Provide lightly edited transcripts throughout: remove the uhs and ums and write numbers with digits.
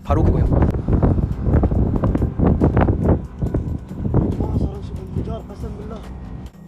바로 그거요.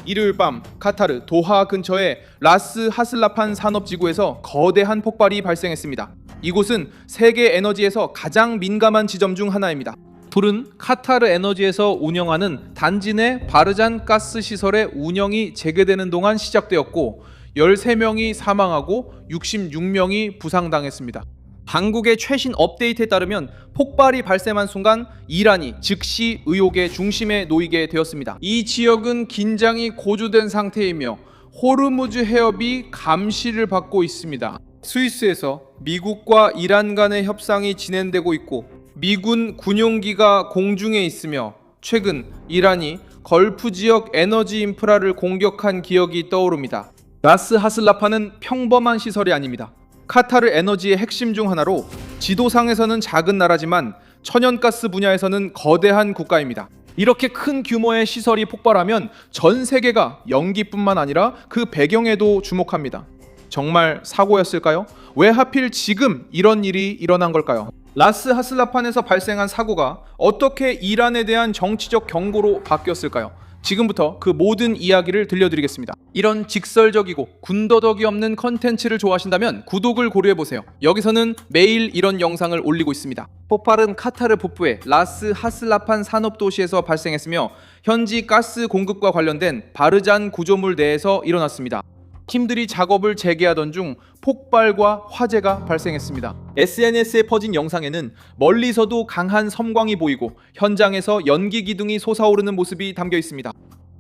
일요일 밤 카타르 도하 근처의 라스 하슬라판 산업지구에서 거대한 폭발이 발생했습니다. 이곳은 세계 에너지에서 가장 민감한 지점 중 하나입니다. 불은 카타르 에너지에서 운영하는 단지 내 바르잔 가스 시설의 운영이 재개되는 동안 시작되었고 13명이 사망하고 66명이 부상당했습니다. 당국의 최신 업데이트에 따르면 폭발이 발생한 순간 이란이 즉시 의혹의 중심에 놓이게 되었습니다. 이 지역은 긴장이 고조된 상태이며 호르무즈 해협이 감시를 받고 있습니다. 스위스에서 미국과 이란 간의 협상이 진행되고 있고 미군 군용기가 공중에 있으며 최근 이란이 걸프 지역 에너지 인프라를 공격한 기억이 떠오릅니다. 라스 하슬라파는 평범한 시설이 아닙니다. 카타르 에너지의 핵심 중 하나로 지도상에서는 작은 나라지만 천연가스 분야에서는 거대한 국가입니다. 이렇게 큰 규모의 시설이 폭발하면 전 세계가 연기뿐만 아니라 그 배경에도 주목합니다. 정말 사고였을까요? 왜 하필 지금 이런 일이 일어난 걸까요? 라스 하슬라판에서 발생한 사고가 어떻게 이란에 대한 정치적 경고로 바뀌었을까요? 지금부터 그 모든 이야기를 들려드리겠습니다. 이런 직설적이고 군더더기 없는 컨텐츠를 좋아하신다면 구독을 고려해보세요. 여기서는 매일 이런 영상을 올리고 있습니다. 폭발은 카타르 북부의 라스 하슬라판 산업도시에서 발생했으며 현지 가스 공급과 관련된 바르잔 구조물 내에서 일어났습니다. 팀들이 작업을 재개하던 중 폭발과 화재가 발생했습니다. SNS에 퍼진 영상에는 멀리서도 강한 섬광이 보이고 현장에서 연기 기둥이 솟아오르는 모습이 담겨 있습니다.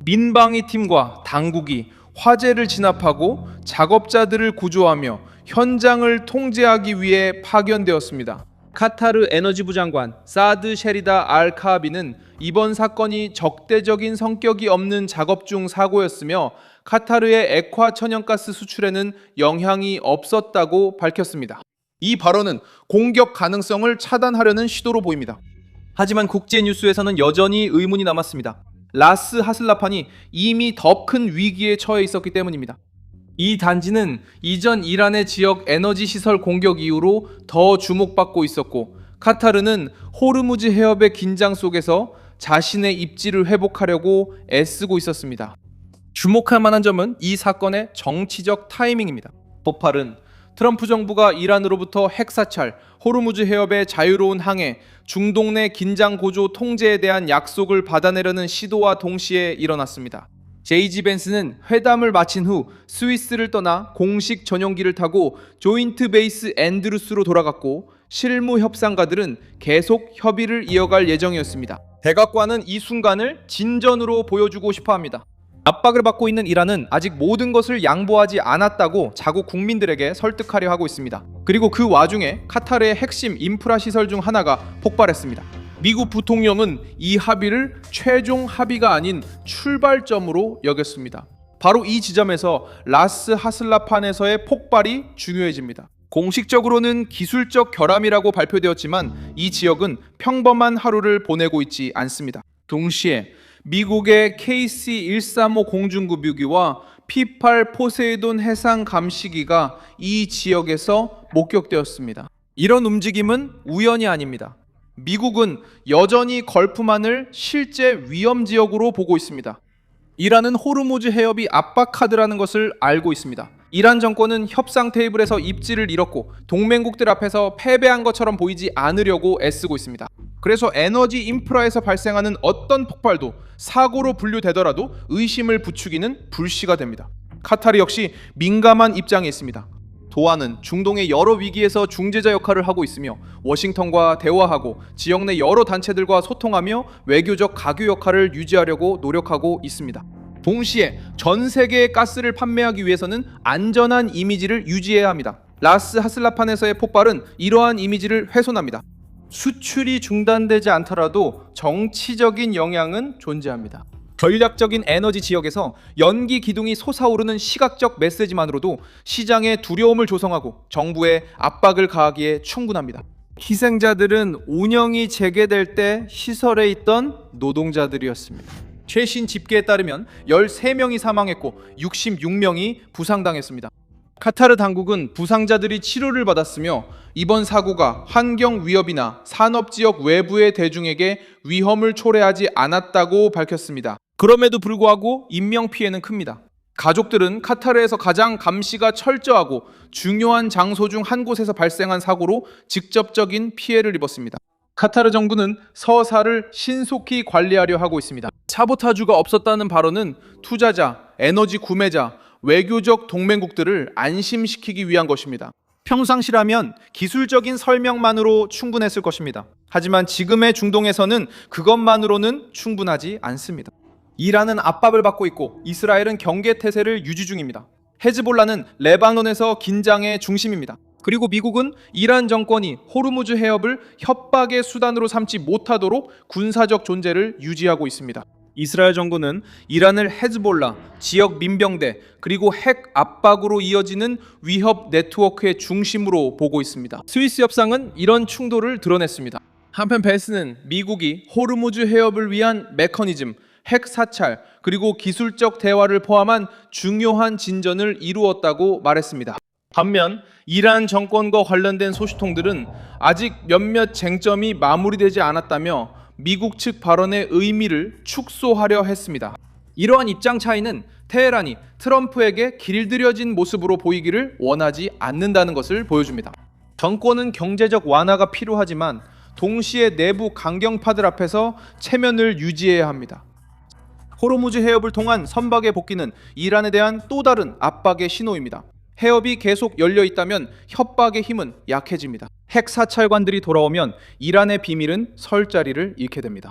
민방위 팀과 당국이 화재를 진압하고 작업자들을 구조하며 현장을 통제하기 위해 파견되었습니다. 카타르 에너지부 장관 사드 셰리다 알 카비는 이번 사건이 적대적인 성격이 없는 작업 중 사고였으며 카타르의 액화 천연가스 수출에는 영향이 없었다고 밝혔습니다. 이 발언은 공격 가능성을 차단하려는 시도로 보입니다. 하지만 국제 뉴스에서는 여전히 의문이 남았습니다. 라스 하슬라판이 이미 더 큰 위기에 처해 있었기 때문입니다. 이 단지는 이전 이란의 지역 에너지 시설 공격 이후로 더 주목받고 있었고 카타르는 호르무즈 해협의 긴장 속에서 자신의 입지를 회복하려고 애쓰고 있었습니다. 주목할 만한 점은 이 사건의 정치적 타이밍입니다. 폭발은 트럼프 정부가 이란으로부터 핵 사찰, 호르무즈 해협의 자유로운 항해, 중동 내 긴장 고조 통제에 대한 약속을 받아내려는 시도와 동시에 일어났습니다. 제이지 벤스는 회담을 마친 후 스위스를 떠나 공식 전용기를 타고 조인트 베이스 앤드루스로 돌아갔고 실무 협상가들은 계속 협의를 이어갈 예정이었습니다. 백악관은 이 순간을 진전으로 보여주고 싶어합니다. 압박을 받고 있는 이란은 아직 모든 것을 양보하지 않았다고 자국 국민들에게 설득하려 하고 있습니다. 그리고 그 와중에 카타르의 핵심 인프라 시설 중 하나가 폭발했습니다. 미국 부통령은 이 합의를 최종 합의가 아닌 출발점으로 여겼습니다. 바로 이 지점에서 라스 하슬라판에서의 폭발이 중요해집니다. 공식적으로는 기술적 결함이라고 발표되었지만 이 지역은 평범한 하루를 보내고 있지 않습니다. 동시에 미국의 KC-135 공중급유기와 P-8 포세이돈 해상 감시기가 이 지역에서 목격되었습니다. 이런 움직임은 우연이 아닙니다. 미국은 여전히 걸프만을 실제 위험 지역으로 보고 있습니다. 이란은 호르무즈 해협이 압박 카드라는 것을 알고 있습니다. 이란 정권은 협상 테이블에서 입지를 잃었고 동맹국들 앞에서 패배한 것처럼 보이지 않으려고 애쓰고 있습니다. 그래서 에너지 인프라에서 발생하는 어떤 폭발도 사고로 분류되더라도 의심을 부추기는 불씨가 됩니다. 카타르 역시 민감한 입장에 있습니다. 도하는 중동의 여러 위기에서 중재자 역할을 하고 있으며 워싱턴과 대화하고 지역 내 여러 단체들과 소통하며 외교적 가교 역할을 유지하려고 노력하고 있습니다. 동시에 전 세계에 가스를 판매하기 위해서는 안전한 이미지를 유지해야 합니다. 라스 하슬라판에서의 폭발은 이러한 이미지를 훼손합니다. 수출이 중단되지 않더라도 정치적인 영향은 존재합니다. 전략적인 에너지 지역에서 연기 기둥이 솟아오르는 시각적 메시지만으로도 시장에 두려움을 조성하고 정부에 압박을 가하기에 충분합니다. 희생자들은 운영이 재개될 때 시설에 있던 노동자들이었습니다. 최신 집계에 따르면 13명이 사망했고 66명이 부상당했습니다. 카타르 당국은 부상자들이 치료를 받았으며 이번 사고가 환경 위협이나 산업지역 외부의 대중에게 위험을 초래하지 않았다고 밝혔습니다. 그럼에도 불구하고 인명피해는 큽니다. 가족들은 카타르에서 가장 감시가 철저하고 중요한 장소 중 한 곳에서 발생한 사고로 직접적인 피해를 입었습니다. 카타르 정부는 서사를 신속히 관리하려 하고 있습니다. 사보타주가 없었다는 발언은 투자자, 에너지 구매자, 외교적 동맹국들을 안심시키기 위한 것입니다. 평상시라면 기술적인 설명만으로 충분했을 것입니다. 하지만 지금의 중동에서는 그것만으로는 충분하지 않습니다. 이란은 압박을 받고 있고 이스라엘은 경계태세를 유지 중입니다. 헤즈볼라는 레바논에서 긴장의 중심입니다. 그리고 미국은 이란 정권이 호르무즈 해협을 협박의 수단으로 삼지 못하도록 군사적 존재를 유지하고 있습니다. 이스라엘 정부는 이란을 헤즈볼라, 지역 민병대, 그리고 핵 압박으로 이어지는 위협 네트워크의 중심으로 보고 있습니다. 스위스 협상은 이런 충돌을 드러냈습니다. 한편 벤스는 미국이 호르무즈 해협을 위한 메커니즘, 핵 사찰, 그리고 기술적 대화를 포함한 중요한 진전을 이루었다고 말했습니다. 반면 이란 정권과 관련된 소식통들은 아직 몇몇 쟁점이 마무리되지 않았다며 미국 측 발언의 의미를 축소하려 했습니다. 이러한 입장 차이는 테헤란이 트럼프에게 길들여진 모습으로 보이기를 원하지 않는다는 것을 보여줍니다. 정권은 경제적 완화가 필요하지만 동시에 내부 강경파들 앞에서 체면을 유지해야 합니다. 호르무즈 해협을 통한 선박의 복귀는 이란에 대한 또 다른 압박의 신호입니다. 해협이 계속 열려 있다면 협박의 힘은 약해집니다. 핵 사찰관들이 돌아오면 이란의 비밀은 설 자리를 잃게 됩니다.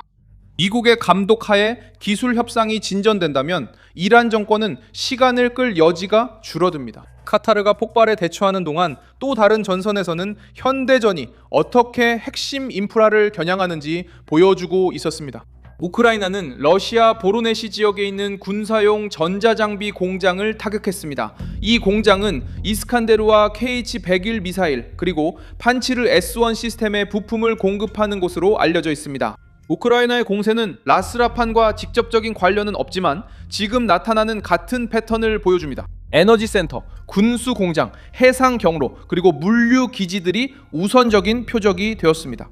미국의 감독하에 기술 협상이 진전된다면 이란 정권은 시간을 끌 여지가 줄어듭니다. 카타르가 폭발에 대처하는 동안 또 다른 전선에서는 현대전이 어떻게 핵심 인프라를 겨냥하는지 보여주고 있었습니다. 우크라이나는 러시아 보로네시 지역에 있는 군사용 전자장비 공장을 타격했습니다. 이 공장은 이스칸데르와 KH-101 미사일 그리고 판치르 S-1 시스템의 부품을 공급하는 곳으로 알려져 있습니다. 우크라이나의 공세는 라스라판과 직접적인 관련은 없지만 지금 나타나는 같은 패턴을 보여줍니다. 에너지 센터, 군수 공장, 해상 경로 그리고 물류 기지들이 우선적인 표적이 되었습니다.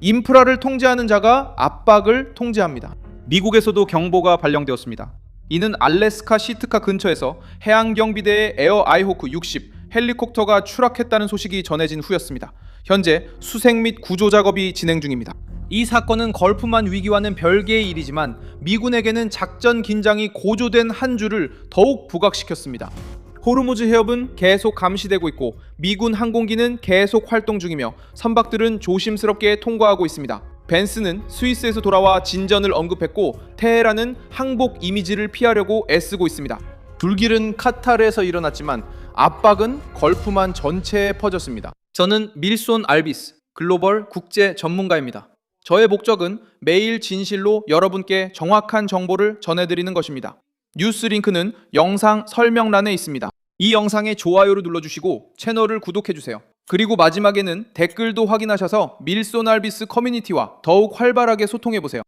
인프라를 통제하는 자가 압박을 통제합니다. 미국에서도 경보가 발령되었습니다. 이는 알래스카 시트카 근처에서 해양경비대의 에어 아이호크 60 헬리콥터가 추락했다는 소식이 전해진 후였습니다. 현재 수색 및 구조 작업이 진행 중입니다. 이 사건은 걸프만 위기와는 별개의 일이지만 미군에게는 작전 긴장이 고조된 한 주를 더욱 부각시켰습니다. 호르무즈 해협은 계속 감시되고 있고 미군 항공기는 계속 활동 중이며 선박들은 조심스럽게 통과하고 있습니다. 벤스는 스위스에서 돌아와 진전을 언급했고 테헤란은 항복 이미지를 피하려고 애쓰고 있습니다. 불길은 카타르에서 일어났지만 압박은 걸프만 전체에 퍼졌습니다. 저는 밀손 알비스, 글로벌 국제 전문가입니다. 저의 목적은 매일 진실로 여러분께 정확한 정보를 전해드리는 것입니다. 뉴스 링크는 영상 설명란에 있습니다. 이 영상에 좋아요를 눌러주시고 채널을 구독해주세요. 그리고 마지막에는 댓글도 확인하셔서 밀손 알비스 커뮤니티와 더욱 활발하게 소통해보세요.